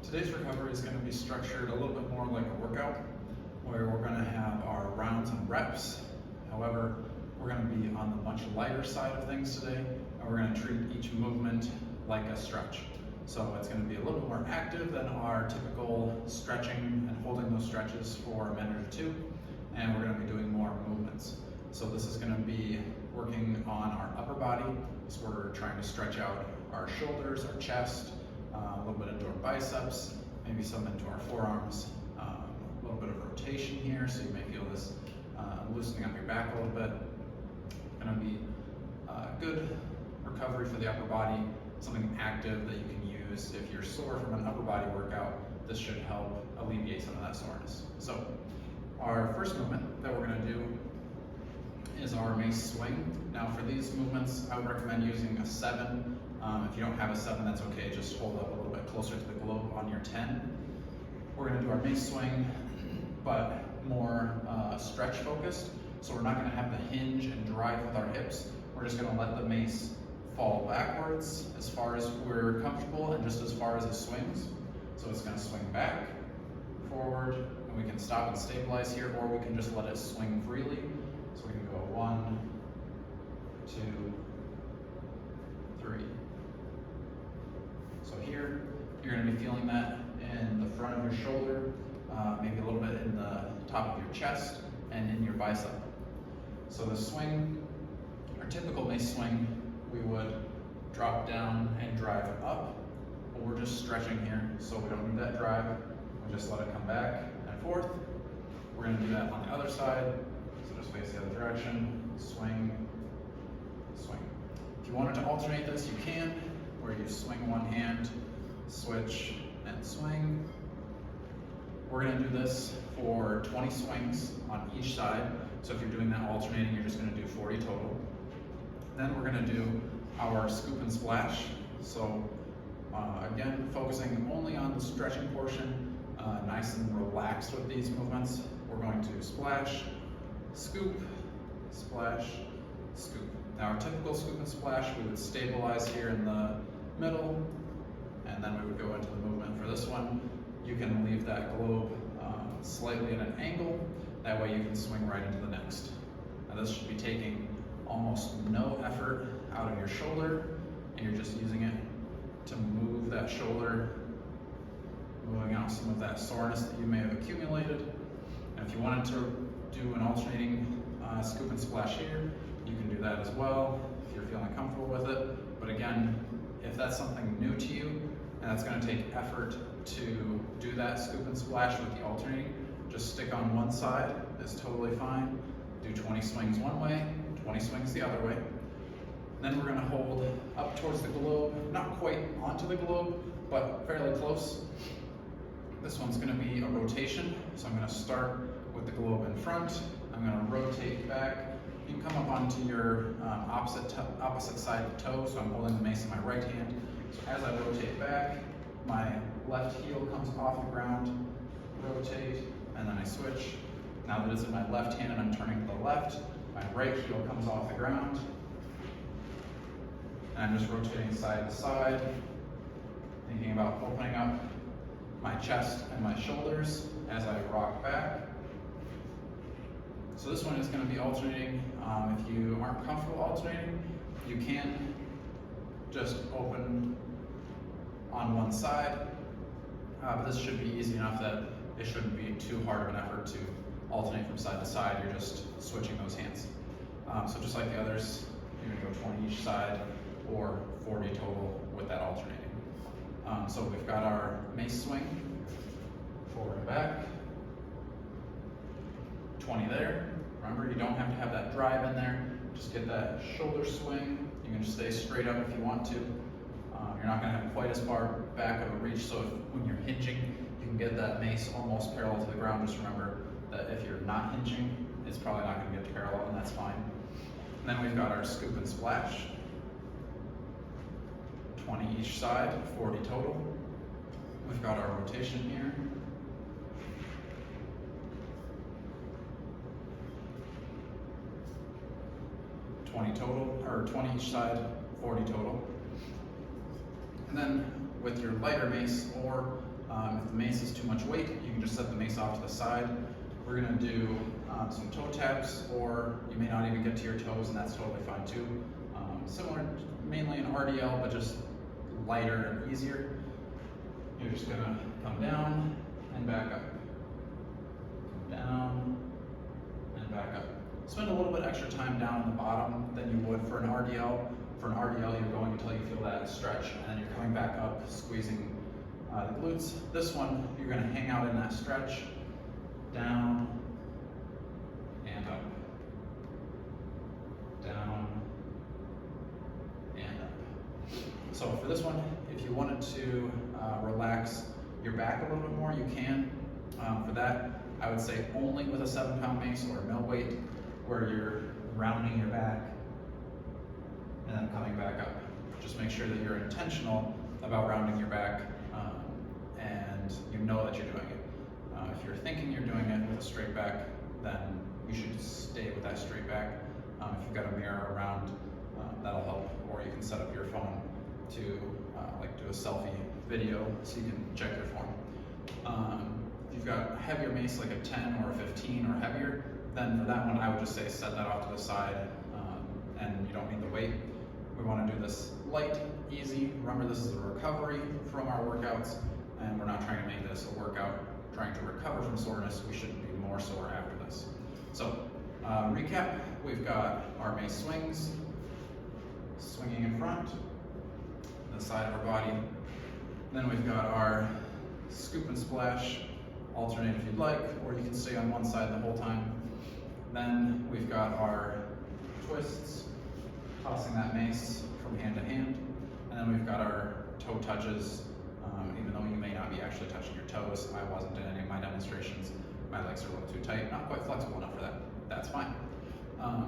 Today's recovery is going to be structured a little bit more like a workout, where we're going to have our rounds and reps. However, we're going to be on the much lighter side of things today, and we're going to treat each movement like a stretch. So it's going to be a little bit more active than our typical stretching and holding those stretches for a minute or two, and we're going to be doing more movements. So this is going to be working on our upper body, so we're trying to stretch out our shoulders, our chest, a little bit into our biceps, maybe some into our forearms, a little bit of rotation here, so you may feel this loosening up your back a little bit. Going to be good recovery for the upper body, something active that you can use if you're sore from an upper body workout. This should help alleviate some of that soreness. So our first movement that we're going to do is our Mace swing. Now for these movements, I would recommend using a 7. If you don't have a 7, that's okay. Just hold up a little bit closer to the globe on your 10. We're going to do our Mace swing, but more stretch focused. So we're not going to have the hinge and drive with our hips. We're just going to let the Mace fall backwards as far as we're comfortable and just as far as it swings. So it's going to swing back, forward, and we can stop and stabilize here, or we can just let it swing freely. So we can go 1, 2, 3. So here, you're going to be feeling that in the front of your shoulder, maybe a little bit in the top of your chest, and in your bicep. So the swing, our typical Mace swing, we would drop down and drive up, but we're just stretching here, so we don't need that drive. We just let it come back and forth. We're going to do that on the other side, so just face the other direction, swing, swing. If you wanted to alternate this, you can, where you swing one hand, switch, and swing. We're going to do this for 20 swings on each side. So if you're doing that alternating, you're just going to do 40 total. Then we're going to do our scoop and splash. So again, focusing only on the stretching portion, nice and relaxed with these movements. We're going to splash, scoop, splash, scoop. Now our typical scoop and splash, we would stabilize here in the middle, and then we would go into the movement. For this one, you can leave that globe slightly at an angle. That way you can swing right into the next. Now this should be taking almost no effort out of your shoulder, and you're just using it to move that shoulder, moving out some of that soreness that you may have accumulated. And if you wanted to do an alternating scoop and splash here, you can do that as well if you're feeling comfortable with it. But again, if that's something new to you, and that's going to take effort to do that scoop and splash with the alternating, just stick on one side, it's totally fine. Do 20 swings one way, 20 swings the other way. Then we're going to hold up towards the globe, not quite onto the globe, but fairly close. This one's going to be a rotation, so I'm going to start with the globe in front. I'm going to rotate back. You can come up onto your opposite side of the toe, so I'm holding the Mace in my right hand. So as I rotate back, my left heel comes off the ground, rotate, and then I switch. Now that it's in my left hand and I'm turning to the left, my right heel comes off the ground, and I'm just rotating side to side, thinking about opening up my chest and my shoulders as I rock back. So this one is going to be alternating. If you aren't comfortable alternating, you can just open on one side, but this should be easy enough that it shouldn't be too hard of an effort to alternate from side to side. You're just switching those hands. So just like the others, you're going to go 20 each side or 40 total with that alternating. So we've got our Mace swing, forward and back, 20 there. Remember, you don't have to have that drive in there. Just get that shoulder swing. You can just stay straight up if you want to. You're not going to have quite as far back of a reach, so when you're hinging, you can get that Mace almost parallel to the ground. Just remember that if you're not hinging, it's probably not going to get parallel, and that's fine. And then we've got our scoop and splash, 20 each side, 40 total. We've got our rotation here. or 20 each side, 40 total. And then with your lighter mace or If the mace is too much weight, you can just set the mace off to the side. We're gonna do some toe taps, or you may not even get to your toes, and that's totally fine too. Similar, mainly in RDL, but just lighter and easier. You're just gonna come down and back up. Down and back up. Spend a little bit extra time down in the bottom than you would for an RDL. For an RDL, you're going until you feel that stretch, and then you're coming back up, squeezing the glutes. This one, you're gonna hang out in that stretch, down and up, down and up. So for this one, if you wanted to relax your back a little bit more, you can. For that, I would say only with a 7-pound mace or no weight, where you're rounding your back and then coming back up. Just make sure that you're intentional about rounding your back, and you know that you're doing it. If you're thinking you're doing it with a straight back, then you should stay with that straight back. If you've got a mirror around, that'll help, or you can set up your phone to like do a selfie video so you can check your form. If you've got a heavier mace, like a 10 or a 15 or heavier, then for that one I would just say set that off to the side, and you don't need the weight. We want to do this light, easy. Remember, this is a recovery from our workouts, and we're not trying to make this a workout trying to recover from soreness. We shouldn't be more sore after this. So recap, we've got our mace swings, swinging in front, the side of our body. Then we've got our scoop and splash, alternate if you'd like, or you can stay on one side the whole time. Then we've got our twists, tossing that mace from hand to hand. And then we've got our toe touches, even though you may not be actually touching your toes. I wasn't in any of my demonstrations. My legs are a little too tight, not quite flexible enough for that. That's fine.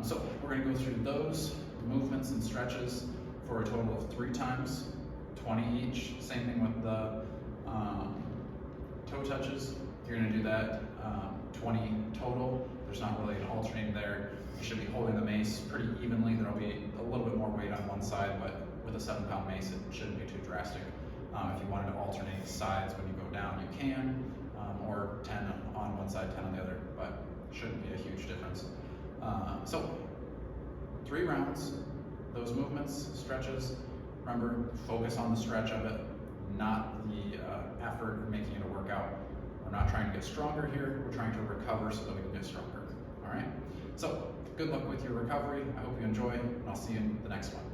So we're gonna go through those movements and stretches for a total of 3 times, 20 each. Same thing with the toe touches. You're gonna do that 20 total. There's not really an alternating there. You should be holding the mace pretty evenly. There'll be a little bit more weight on one side, but with a 7-pound mace, it shouldn't be too drastic. If you wanted to alternate sides when you go down, you can, or 10 on one side, 10 on the other, but shouldn't be a huge difference. So 3 rounds, those movements, stretches. Remember, focus on the stretch of it, not the effort of making it a workout. We're not trying to get stronger here, we're trying to recover so that we can get stronger. All right? So good luck with your recovery. I hope you enjoy, and I'll see you in the next one.